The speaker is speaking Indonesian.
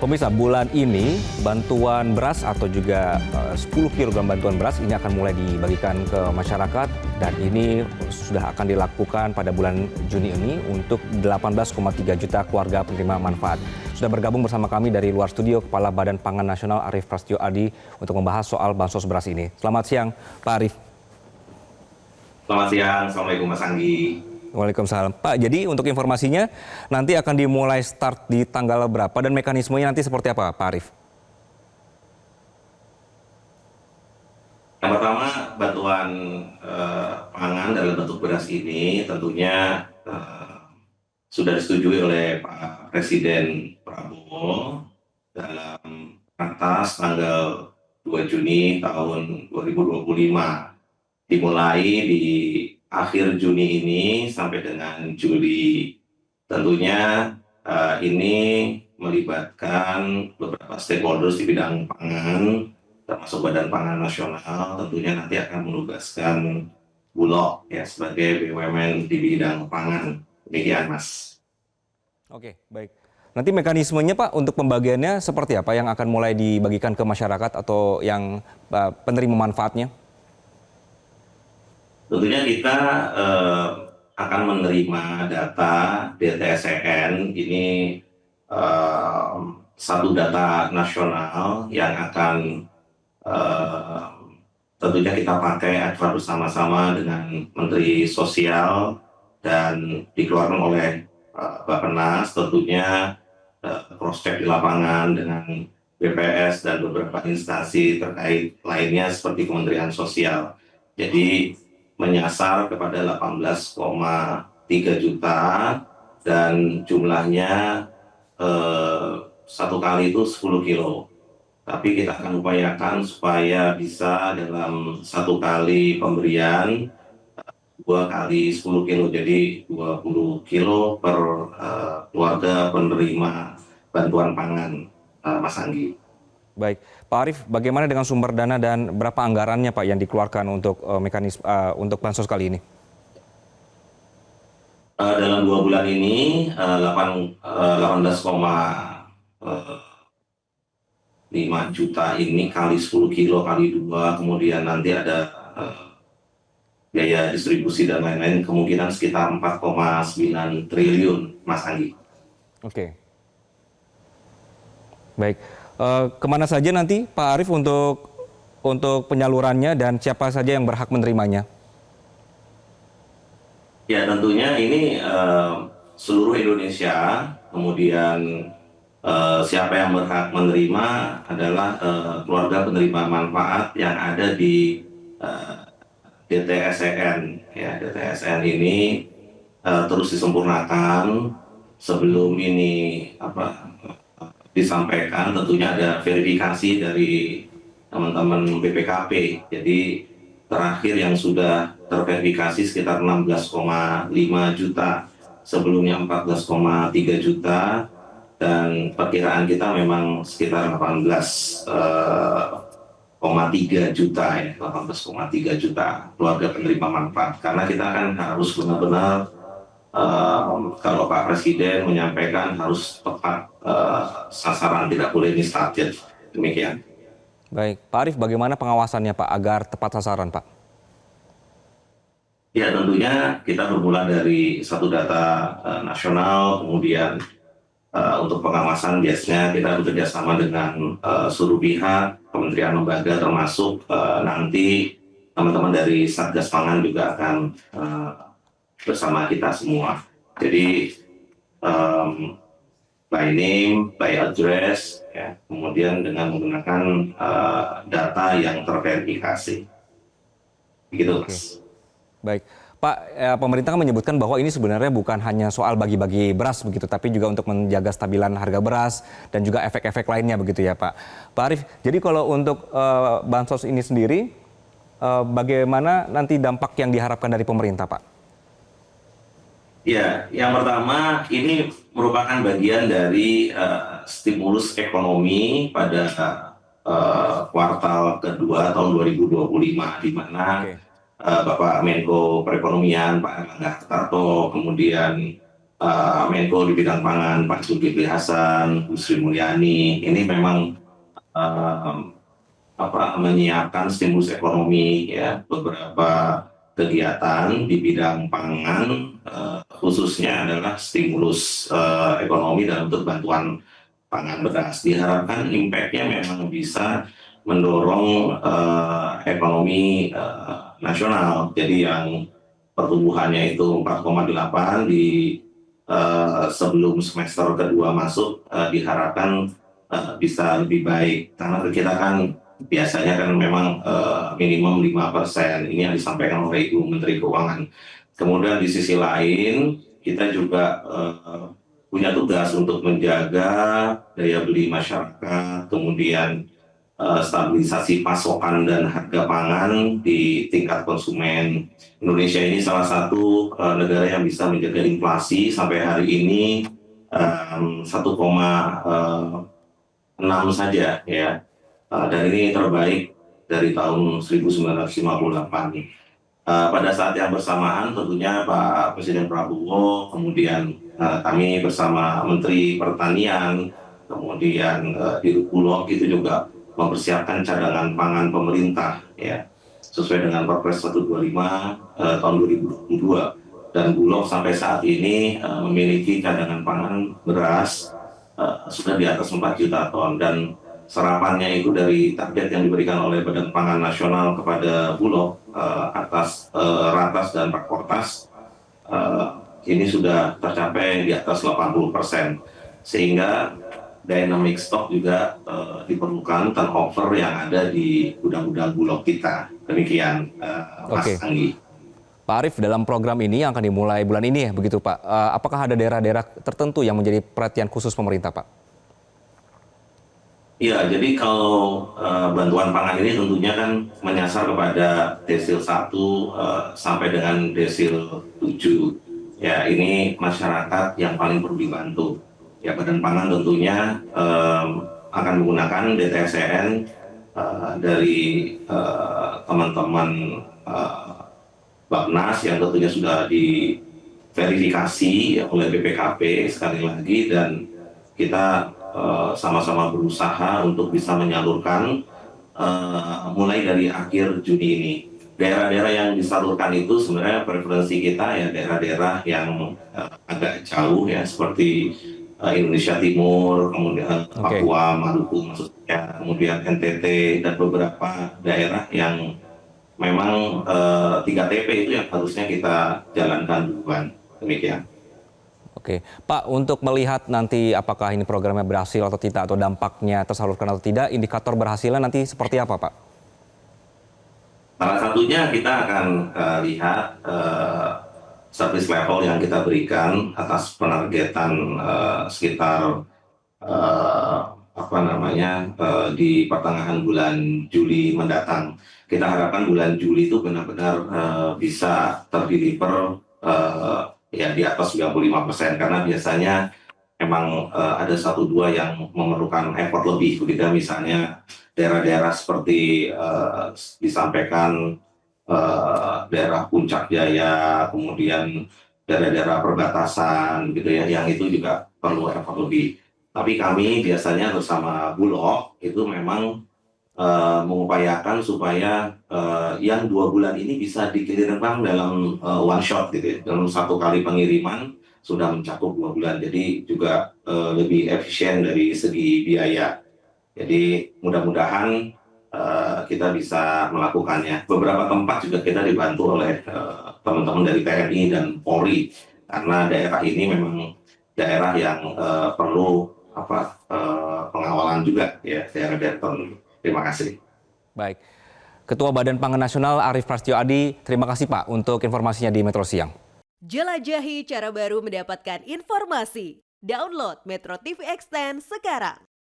Pemirsa, bulan ini bantuan beras atau juga 10 kg bantuan beras ini akan mulai dibagikan ke masyarakat dan ini sudah akan dilakukan pada bulan Juni ini untuk 18,3 juta keluarga penerima manfaat. Sudah bergabung bersama kami dari luar studio Kepala Badan Pangan Nasional Arief Prasetyo Adi untuk membahas soal bansos beras ini. Selamat siang, Pak Arief. Selamat siang, Assalamualaikum Mas Anggi. Waalaikumsalam. Pak, jadi untuk informasinya nanti akan dimulai start di tanggal berapa dan mekanismenya nanti seperti apa, Pak Arief? Yang pertama, bantuan pangan dalam bentuk beras ini tentunya sudah disetujui oleh Pak Presiden Prabowo dalam atas tanggal 2 Juni tahun 2025. Dimulai di akhir Juni ini sampai dengan Juli. Tentunya ini melibatkan beberapa stakeholders di bidang pangan, termasuk Badan Pangan Nasional. Tentunya nanti akan menugaskan Bulog ya sebagai BUMN di bidang pangan. Demikian, Mas. Oke, baik. Nanti mekanismenya, Pak, untuk pembagiannya seperti apa yang akan mulai dibagikan ke masyarakat atau yang penerima manfaatnya? Tentunya kita akan menerima data DTSEN, ini satu data nasional yang akan tentunya kita pakai agar bersama-sama dengan Menteri Sosial dan dikeluarkan oleh Bappenas, tentunya cross-check di lapangan dengan BPS dan beberapa instansi terkait lainnya seperti Kementerian Sosial. Jadi menyasar kepada 18,3 juta dan jumlahnya satu kali itu 10 kilo. Tapi kita akan upayakan supaya bisa dalam satu kali pemberian 2 kali 10 kilo, jadi 20 kilo per keluarga penerima bantuan pangan, Mas Anggi. Baik, Pak Arief, bagaimana dengan sumber dana dan berapa anggarannya, Pak, yang dikeluarkan untuk mekanisme untuk bansos kali ini? Dalam 2 bulan ini 18,5 juta ini kali 10 kilo kali 2, kemudian nanti ada biaya distribusi dan lain-lain, kemungkinan sekitar 4,9 triliun, Mas Anggi. Oke. Baik. Kemana saja nanti Pak Arief untuk penyalurannya dan siapa saja yang berhak menerimanya? Ya, tentunya ini seluruh Indonesia, kemudian siapa yang berhak menerima adalah keluarga penerima manfaat yang ada di DTSEN. Ya, DTSEN ini terus disempurnakan. Sebelum ini disampaikan, tentunya ada verifikasi dari teman-teman BPKP. Jadi terakhir yang sudah terverifikasi sekitar 16,5 juta, sebelumnya 14,3 juta, dan perkiraan kita memang sekitar 18,3 juta ya, 18,3 juta keluarga penerima manfaat. Karena kita kan harus benar-benar kalau Pak Presiden menyampaikan harus tepat sasaran, tidak boleh mistarget. Demikian. Baik, Pak Arief, bagaimana pengawasannya, Pak, agar tepat sasaran, Pak? Ya, tentunya kita bermula dari satu data nasional, kemudian untuk pengawasan biasanya kita bekerja sama dengan seluruh pihak, kementerian lembaga, termasuk nanti teman-teman dari Satgas Pangan juga akan bersama kita semua. Jadi by name, by address, ya, kemudian dengan menggunakan data yang terverifikasi. Begitu, Mas. Baik, Pak, pemerintah kan menyebutkan bahwa ini sebenarnya bukan hanya soal bagi-bagi beras begitu, tapi juga untuk menjaga stabilan harga beras dan juga efek-efek lainnya begitu ya, Pak. Pak Arief, jadi kalau untuk bansos ini sendiri, bagaimana nanti dampak yang diharapkan dari pemerintah, Pak? Ya, yang pertama ini merupakan bagian dari stimulus ekonomi pada kuartal kedua tahun 2025, di mana Bapak Menko Perekonomian, Pak Erlangga Hartarto, kemudian Menko di bidang pangan Pak Zulkifli Hasan, Bu Sri Mulyani, ini memang eh, menyiapkan stimulus ekonomi ya, beberapa kegiatan di bidang pangan, khususnya adalah stimulus ekonomi dalam bentuk bantuan pangan beras. Diharapkan impact-nya memang bisa mendorong ekonomi nasional. Jadi yang pertumbuhannya itu 4,8 di sebelum semester kedua masuk, diharapkan bisa lebih baik, karena kita kan biasanya kan memang minimum 5%, ini yang disampaikan oleh Ibu Menteri Keuangan. Kemudian di sisi lain kita juga punya tugas untuk menjaga daya beli masyarakat, kemudian stabilisasi pasokan dan harga pangan di tingkat konsumen. Indonesia ini salah satu negara yang bisa menjaga inflasi sampai hari ini 1,6 saja ya. Dan ini terbaik dari tahun 1958. Pada saat yang bersamaan tentunya Pak Presiden Prabowo, kemudian kami bersama Menteri Pertanian, kemudian di Bulog itu juga mempersiapkan cadangan pangan pemerintah ya, sesuai dengan Perpres 125 tahun 2022, dan Bulog sampai saat ini memiliki cadangan pangan beras sudah di atas 4 juta ton, dan serapannya itu dari target yang diberikan oleh Badan Pangan Nasional kepada Bulog atas Ratas dan Pakkortas ini sudah tercapai di atas 80%, sehingga dynamic stock juga diperlukan, turnover yang ada di gudang-gudang Bulog kita. Demikian, Mas Anggi. Pak Arief, dalam program ini yang akan dimulai bulan ini ya, begitu Pak, apakah ada daerah-daerah tertentu yang menjadi perhatian khusus pemerintah, Pak? Iya, jadi kalau bantuan pangan ini tentunya kan menyasar kepada desil 1 sampai dengan desil 7. Ya, ini masyarakat yang paling perlu dibantu. Ya, Badan Pangan tentunya akan menggunakan DTSEN dari teman-teman Bapnas yang tentunya sudah diverifikasi oleh BPKP sekali lagi, dan kita sama-sama berusaha untuk bisa menyalurkan mulai dari akhir Juni ini. Daerah-daerah yang disalurkan itu sebenarnya preferensi kita ya daerah-daerah yang agak jauh ya, seperti Indonesia Timur, kemudian Papua, Maluku maksudnya, kemudian NTT, dan beberapa daerah yang memang 3TP itu yang harusnya kita jalankan duluan. Demikian. Oke, Pak, untuk melihat nanti apakah ini programnya berhasil atau tidak, atau dampaknya tersalurkan atau tidak, indikator berhasilnya nanti seperti apa, Pak? Salah satunya kita akan lihat service level yang kita berikan atas penargetan sekitar di pertengahan bulan Juli mendatang. Kita harapkan bulan Juli itu benar-benar bisa terdeliver ya di atas 95%, karena biasanya memang ada 1-2 yang memerlukan effort lebih, begitu misalnya daerah-daerah seperti disampaikan daerah Puncak Jaya, kemudian daerah-daerah perbatasan gitu ya, yang itu juga perlu effort lebih. Tapi kami biasanya bersama Bulog itu memang mengupayakan supaya yang 2 bulan ini bisa dikirimkan dalam one shot gitu ya, dalam 1 kali pengiriman sudah mencakup 2 bulan, jadi juga lebih efisien dari segi biaya. Jadi mudah-mudahan kita bisa melakukannya. Beberapa tempat juga kita dibantu oleh teman-teman dari TNI dan Polri, karena daerah ini memang daerah yang perlu pengawalan juga ya, daerah-daerah tertentu. Terima kasih. Baik, Ketua Badan Pangan Nasional Arief Prasetyo Adi, terima kasih Pak untuk informasinya di Metro Siang. Jelajahi cara baru mendapatkan informasi. Download Metro TV Extend sekarang.